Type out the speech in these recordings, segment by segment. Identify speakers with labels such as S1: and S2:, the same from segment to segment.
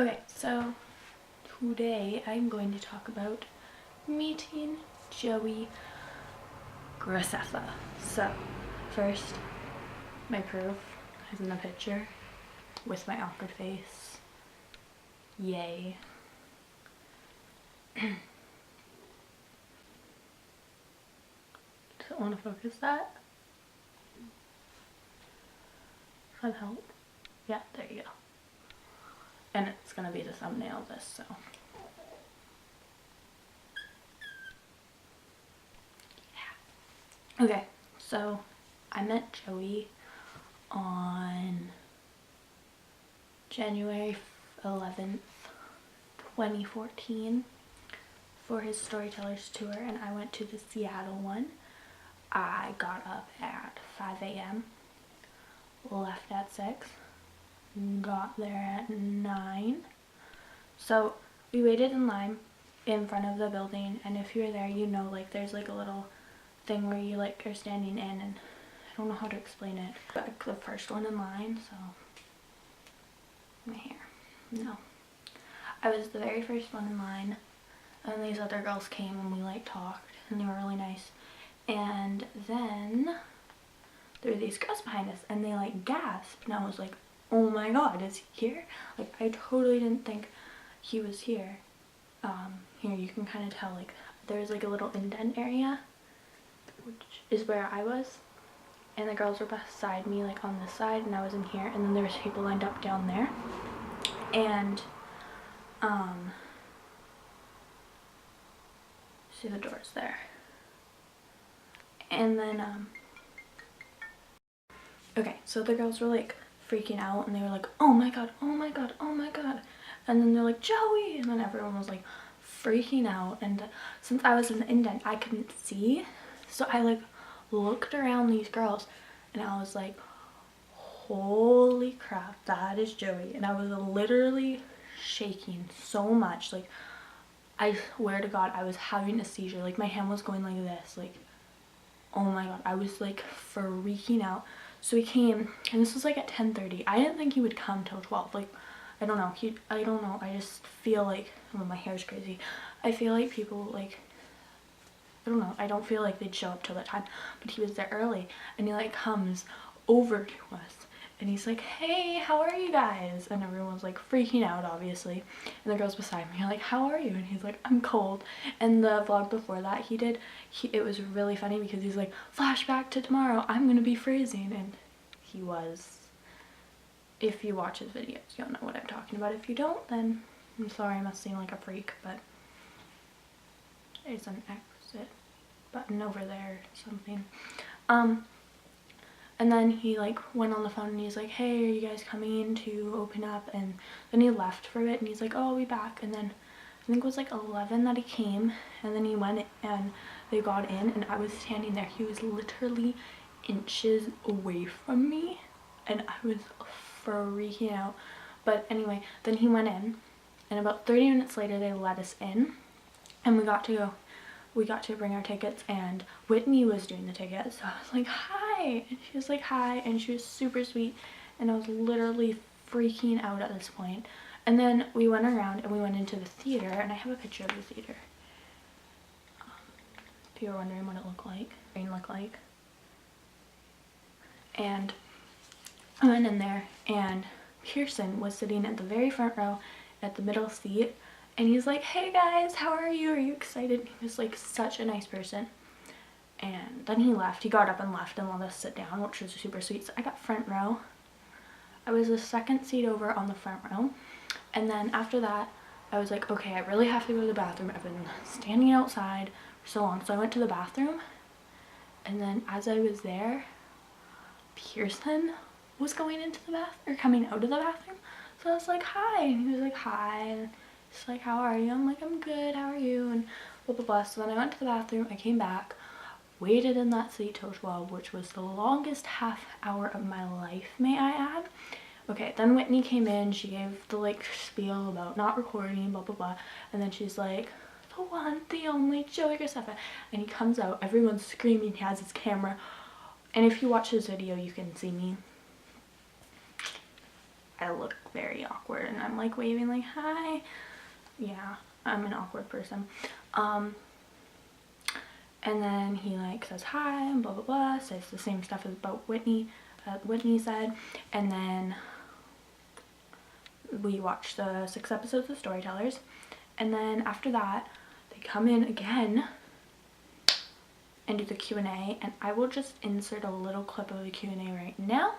S1: Okay, so today I'm going to talk about meeting Joey Graceffa. So first, my proof is in the picture with my awkward face. Yay. Don't want to focus that. Does that help? Yeah, there you go. And it's gonna be the thumbnail of this, so. Yeah. Okay, so I met Joey on January 11th, 2014 for his Storytellers tour, and I went to the Seattle one. I got up at 5 a.m., left at 6, got there at 9. So we waited in line in front of the building, and if you're there, you know, like there's like a little thing where you like are standing in, and I don't know how to explain it, but the first one in line, so my hair, no, I was the very first one in line, and these other girls came and we like talked and they were really nice. And then there were these girls behind us and they like gasped, and I was like, oh my god, is he here? Like I totally didn't think he was here. Here you can kind of tell, like there's like a little indent area, which is where I was, and the girls were beside me like on this side, and I was in here, and then there was people lined up down there. And see, the door's there. And then okay, so the girls were like freaking out and they were like, oh my god, oh my god, oh my god, and then they're like, Joey, and then everyone was like freaking out. And since I was in the indent, I couldn't see, so I like looked around these girls and I was like, holy crap, that is Joey. And I was literally shaking so much, like I swear to god I was having a seizure, like my hand was going like this, like oh my god, I was like freaking out. So he came, and this was like at 10:30. I didn't think he would come till 12. Like I don't know, I just feel like, oh, my hair's crazy, I feel like people like, I don't know, I don't feel like they'd show up till that time, but he was there early, and he like comes over to us and he's like, hey, how are you guys? And everyone's like freaking out, obviously, and the girls beside me are like, how are you? And he's like, I'm cold. And the vlog before that it was really funny because he's like, flashback to tomorrow, I'm gonna be freezing. And he was. If you watch his videos, you'll know what I'm talking about. If you don't, then I'm sorry, I must seem like a freak, but there's an exit button over there or something. And then he like went on the phone and he's like, hey, are you guys coming to open up? And then he left for a bit and he's like, oh, I'll be back. And then I think it was like 11 that he came, and then he went and they got in, and I was standing there. He was literally inches away from me and I was freaking out. But anyway, then he went in, and about 30 minutes later they let us in, and we got to bring our tickets, and Whitney was doing the tickets. So I was like, hi, and she was like, hi, and she was super sweet, and I was literally freaking out at this point. And then we went around and we went into the theater, and I have a picture of the theater, if you were wondering what it looked like. And I went in there, and Pearson was sitting at the very front row at the middle seat, and he's like, hey guys, how are you? Are you excited? He was like such a nice person. And then he left. He got up and left and let us sit down, which was super sweet. So I got front row. I was the second seat over on the front row. And then after that, I was like, okay, I really have to go to the bathroom. I've been standing outside for so long. So I went to the bathroom. And then as I was there, Pearson was going into the bath, or coming out of the bathroom. So I was like, hi. And he was like, hi. And he's like, how are you? I'm like, I'm good, how are you? And blah blah blah. So then I went to the bathroom, I came back, waited in that seat till 12, which was the longest half hour of my life, may I add. Okay, then Whitney came in, she gave the like spiel about not recording, blah blah blah, and then she's like, the one, the only Joey Graceffa. And he comes out, everyone's screaming, he has his camera, and if you watch his video you can see me. I look very awkward and I'm like waving like hi. Yeah, I'm an awkward person. And then he like says hi and blah blah blah, says the same stuff about Whitney that Whitney said, and then we watched the 6 episodes of Storytellers, and then after that they come in again and do the Q&A, and I will just insert a little clip of the Q&A right now.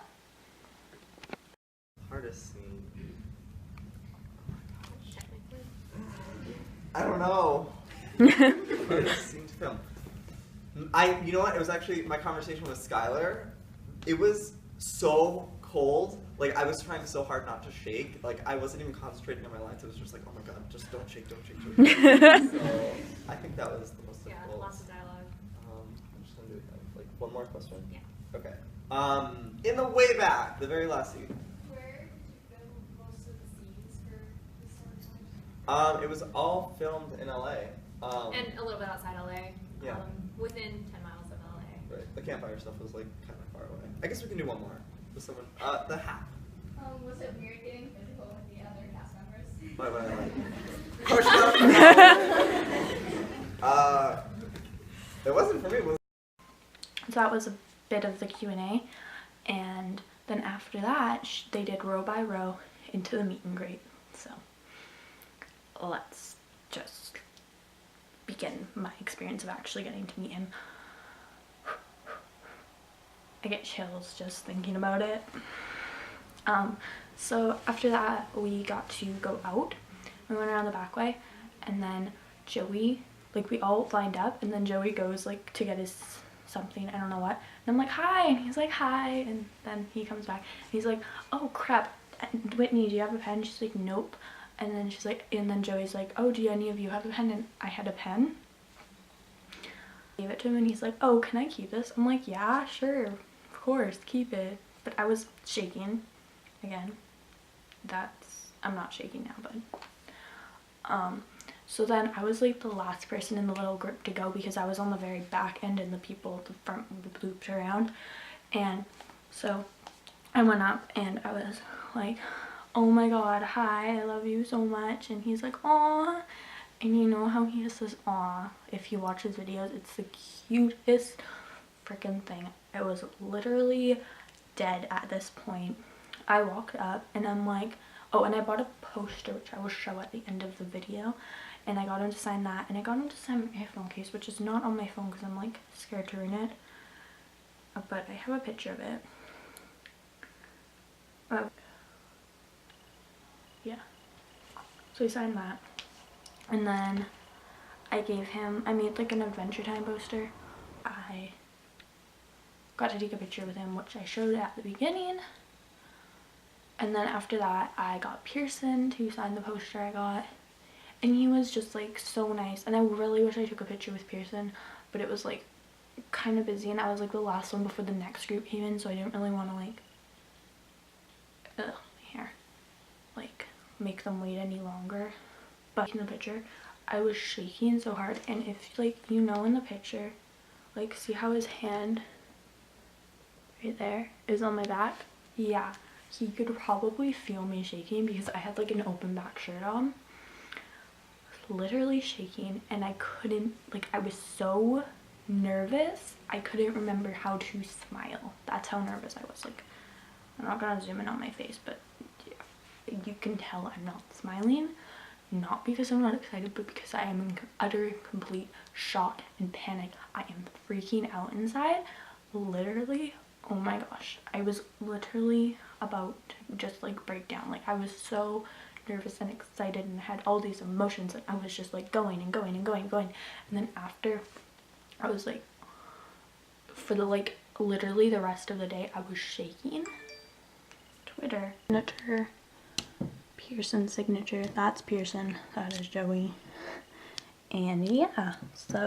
S2: Hardest scene. I don't know. Hardest scene to film. You know what? It was actually my conversation with Skylar. It was so cold. Like, I was trying so hard not to shake. Like, I wasn't even concentrating on my lines. It was just like, oh my god, just don't shake, don't shake, don't shake. So, I think that was the most difficult.
S3: Yeah, lots of dialogue.
S2: I'm just gonna do like one more question.
S3: Yeah.
S2: Okay. In the way back, the very last scene.
S3: Where did you film most of the scenes for the Storytellers?
S2: It was all filmed in LA.
S3: And a little bit outside LA.
S2: Yeah.
S3: Within 10 miles of LA.
S2: Right. The campfire stuff was like kind of far away. I guess we can do one more with someone. The hat.
S4: Was it weird getting physical with the other cast members?
S2: It wasn't for me.
S1: So that was a bit of the Q&A, and then after that they did row by row into the meet and greet. So let's just begin my experience of actually getting to meet him. I get chills just thinking about it. So after that we got to go out. We went around the back way, and then Joey, like we all lined up, and then Joey goes like to get his something, I don't know what, and I'm like hi, and he's like hi, and then he comes back and he's like, oh crap, Whitney, do you have a pen? She's like nope, and then she's like, and then Joey's like, oh, do any of you have a pen? And I had a pen. I gave it to him and he's like, oh, can I keep this? I'm like, yeah, sure, of course, keep it. But I was shaking again. I'm not shaking now, but so then I was like the last person in the little group to go because I was on the very back end and the people at the front looped around. And so I went up and I was like, oh my god, hi, I love you so much. And he's like, aw. And you know how he just says aw if you watch his videos? It's the cutest freaking thing. I was literally dead at this point. I walked up and I'm like, oh, and I bought a poster which I will show at the end of the video, and I got him to sign that, and I got him to sign my iPhone case, which is not on my phone because I'm like scared to ruin it, but I have a picture of it. Yeah, so he signed that, and then I made like an Adventure Time poster. I got to take a picture with him, which I showed at the beginning. And then after that, I got Pearson to sign the poster I got. And he was just like so nice. And I really wish I took a picture with Pearson, but it was like kind of busy. And I was like the last one before the next group came in, so I didn't really want to like make them wait any longer. But in the picture, I was shaking so hard. And if like you know in the picture, like see how his hand right there is on my back? Yeah. He could probably feel me shaking because I had like an open back shirt on. I was literally shaking and I couldn't, like I was so nervous I couldn't remember how to smile. That's how nervous I was. Like, I'm not gonna zoom in on my face, but yeah, you can tell I'm not smiling. Not because I'm not excited, but because I am in utter complete shock and panic. I am freaking out inside. Literally, oh my gosh, I was literally about to just like break down. Like I was so nervous and excited and had all these emotions, and I was just like going and going and going and going. And then after, I was like, for the like literally the rest of the day I was shaking. Twitter signature, Pearson signature, that's Pearson, that is Joey. And yeah, so